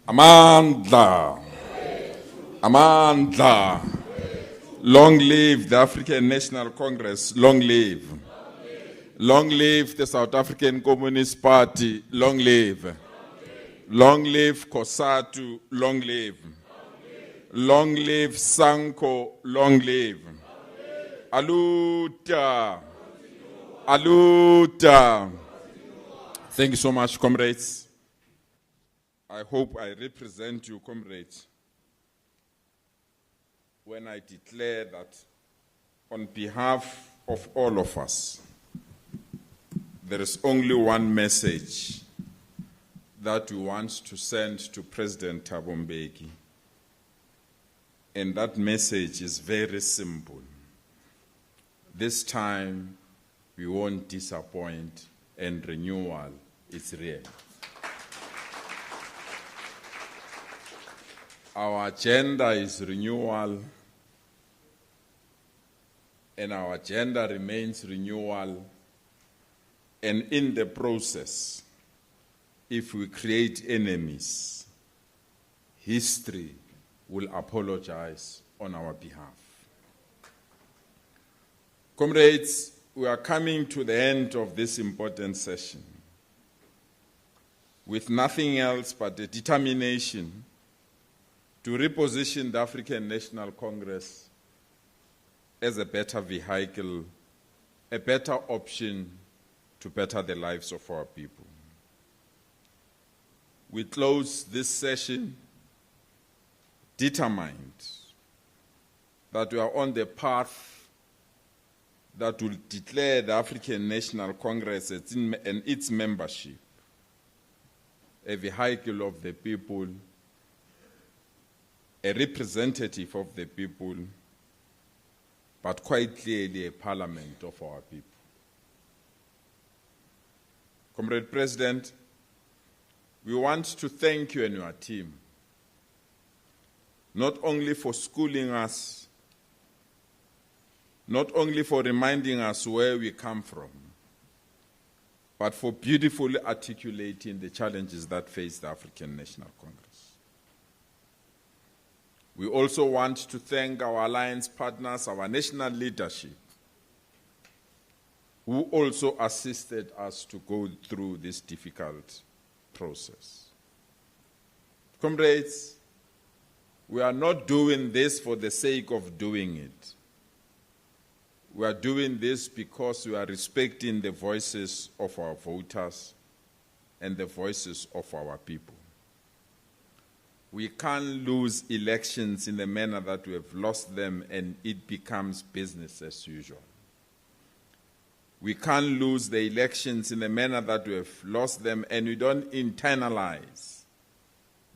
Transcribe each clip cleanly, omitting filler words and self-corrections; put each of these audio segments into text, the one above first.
Amandla. Amandla. Long live the African National Congress. Long live. Long live the South African Communist Party. Long live. Long live COSATU. Long live. Long live Sanko. Long live. Aluta. Aluta. Thank you so much, comrades. I hope I represent you, comrades, when I declare that on behalf of all of us, there is only one message that we want to send to President Thabo Mbeki. And that message is very simple. This time, we won't disappoint, and renewal is real. Our agenda is renewal, and our agenda remains renewal. And in the process, if we create enemies, history will apologize on our behalf. Comrades, we are coming to the end of this important session with nothing else but a determination to reposition the African National Congress as a better vehicle, a better option to better the lives of our people. We close this session determined that we are on the path that will declare the African National Congress and its membership a vehicle of the people, a representative of the people, but quite clearly a parliament of our people. Comrade President, we want to thank you and your team, not only for schooling us, not only for reminding us where we come from, but for beautifully articulating the challenges that face the African National Congress. We also want to thank our alliance partners, our national leadership, who also assisted us to go through this difficult process. Comrades, we are not doing this for the sake of doing it. We are doing this because we are respecting the voices of our voters and the voices of our people. We can't lose elections in the manner that we have lost them and it becomes business as usual. We can't lose the elections in the manner that we have lost them and we don't internalize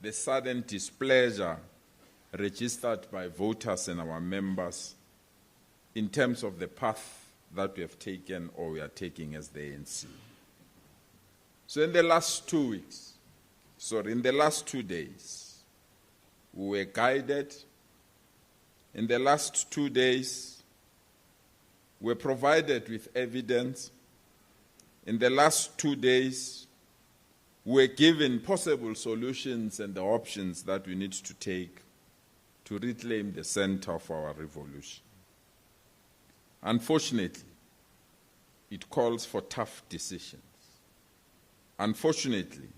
the sudden displeasure registered by voters and our members in terms of the path that we have taken or we are taking as the ANC. So in the last 2 days, we were guided. In the last 2 days, we were provided with evidence. In the last 2 days, we were given possible solutions and the options that we need to take to reclaim the center of our revolution. Unfortunately, it calls for tough decisions. Unfortunately,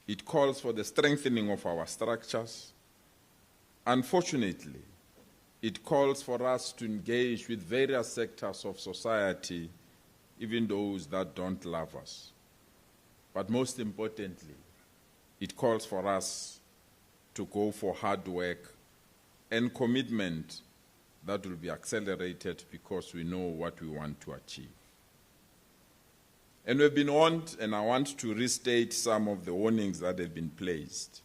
it calls for the strengthening of our structures. Unfortunately, it calls for us to engage with various sectors of society, even those that don't love us. But most importantly, it calls for us to go for hard work and commitment that will be accelerated because we know what we want to achieve. And we've been warned, and I want to restate some of the warnings that have been placed.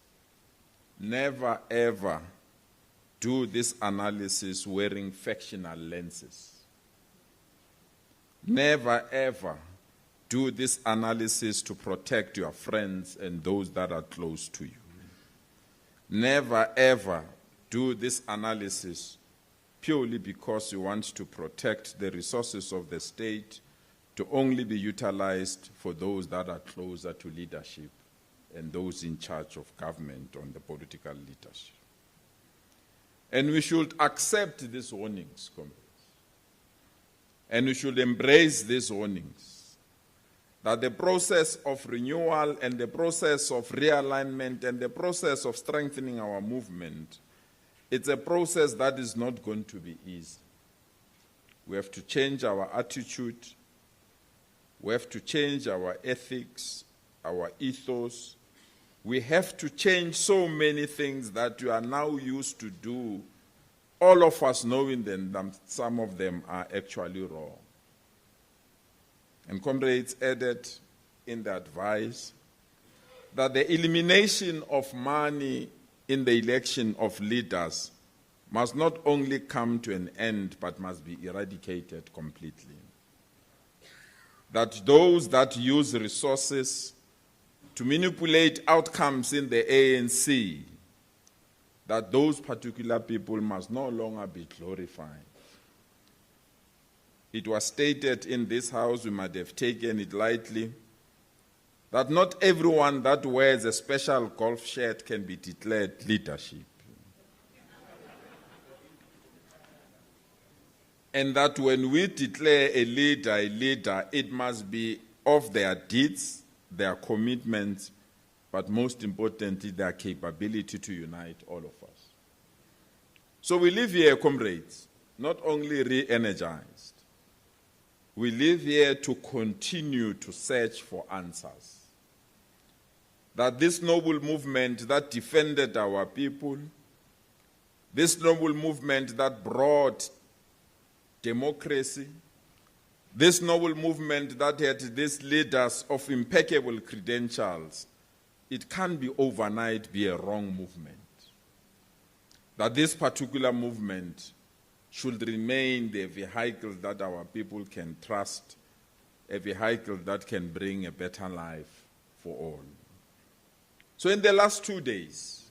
Never, ever do this analysis wearing factional lenses. Never, ever do this analysis to protect your friends and those that are close to you. Never, ever do this analysis purely because you want to protect the resources of the state to only be utilized for those that are closer to leadership and those in charge of government on the political leadership. And we should accept these warnings, comrades. And we should embrace these warnings, that the process of renewal and the process of realignment and the process of strengthening our movement, it's a process that is not going to be easy. We have to change our attitude. We have to change our ethics, our ethos. We have to change so many things that we are now used to do, all of us knowing that some of them are actually wrong. And comrades added in the advice that the elimination of money in the election of leaders must not only come to an end, but must be eradicated completely. That those that use resources to manipulate outcomes in the ANC, that those particular people must no longer be glorified. It was stated in this house, we might have taken it lightly, that not everyone that wears a special golf shirt can be declared leadership. And that when we declare a leader, it must be of their deeds, their commitments, but most importantly, their capability to unite all of us. So we live here, comrades, not only re-energized, we live here to continue to search for answers. That this noble movement that defended our people, this noble movement that brought democracy, this noble movement that had these leaders of impeccable credentials, it can't be overnight be a wrong movement. That this particular movement should remain the vehicle that our people can trust, a vehicle that can bring a better life for all. So in the last 2 days,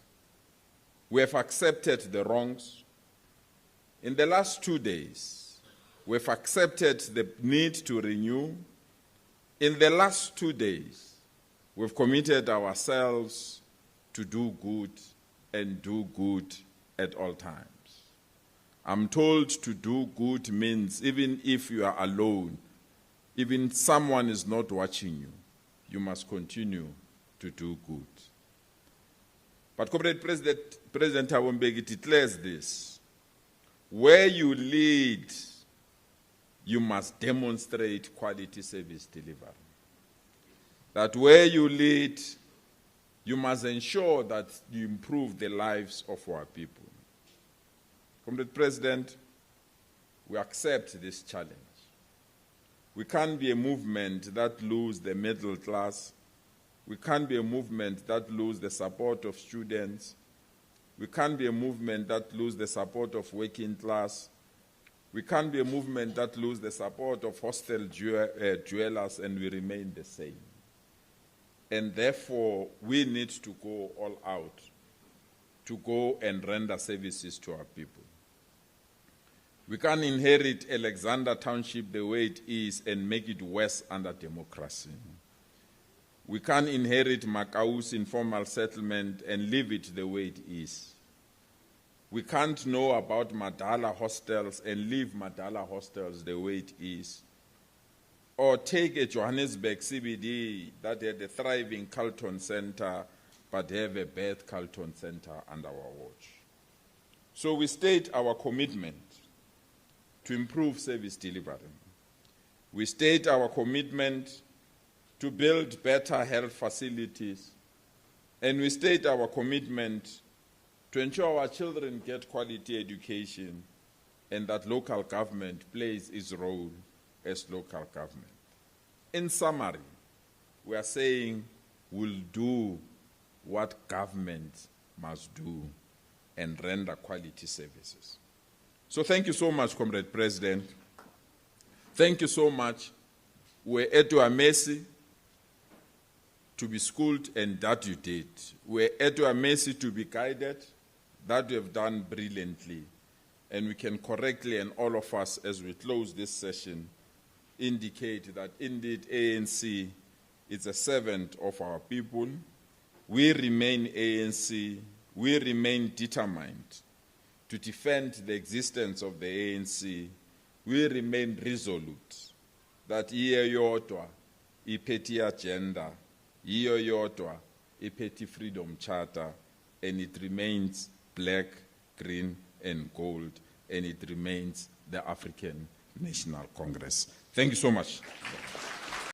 we have accepted the wrongs. In the last 2 days, we've accepted the need to renew. In the last 2 days, we've committed ourselves to do good and do good at all times. I'm told to do good means even if you are alone, even someone is not watching you, you must continue to do good. But Comrade President Thabo Mbeki declares this: where you lead, you must demonstrate quality service delivery. That where you lead, you must ensure that you improve the lives of our people. Comrade President, we accept this challenge. We can't be a movement that loses the middle class. We can't be a movement that loses the support of students. We can't be a movement that loses the support of working class. We can't be a movement that loses the support of hostile dwellers and we remain the same. And therefore, we need to go all out to go and render services to our people. We can't inherit Alexander Township the way it is and make it worse under democracy. We can't inherit Makau's informal settlement and leave it the way it is. We can't know about Madala hostels and leave Madala hostels the way it is. Or take a Johannesburg CBD that had a thriving Carlton Center but have a bad Carlton Center under our watch. So we state our commitment to improve service delivery. We state our commitment to build better health facilities, and we state our commitment to ensure our children get quality education and that local government plays its role as local government. In summary, we are saying we'll do what government must do and render quality services. So thank you so much, Comrade President. Thank you so much. We're at your mercy to be schooled, and that you did. We're at your mercy to be guided, that you have done brilliantly. And we can correctly, and all of us, as we close this session, indicate that indeed ANC is a servant of our people, we remain ANC, we remain determined to defend the existence of the ANC. We remain resolute that iyo yodwa iphethe agenda, iyo yodwa iphethe Freedom Charter, and it remains black, green, and gold, and it remains the African National Congress. Thank you so much.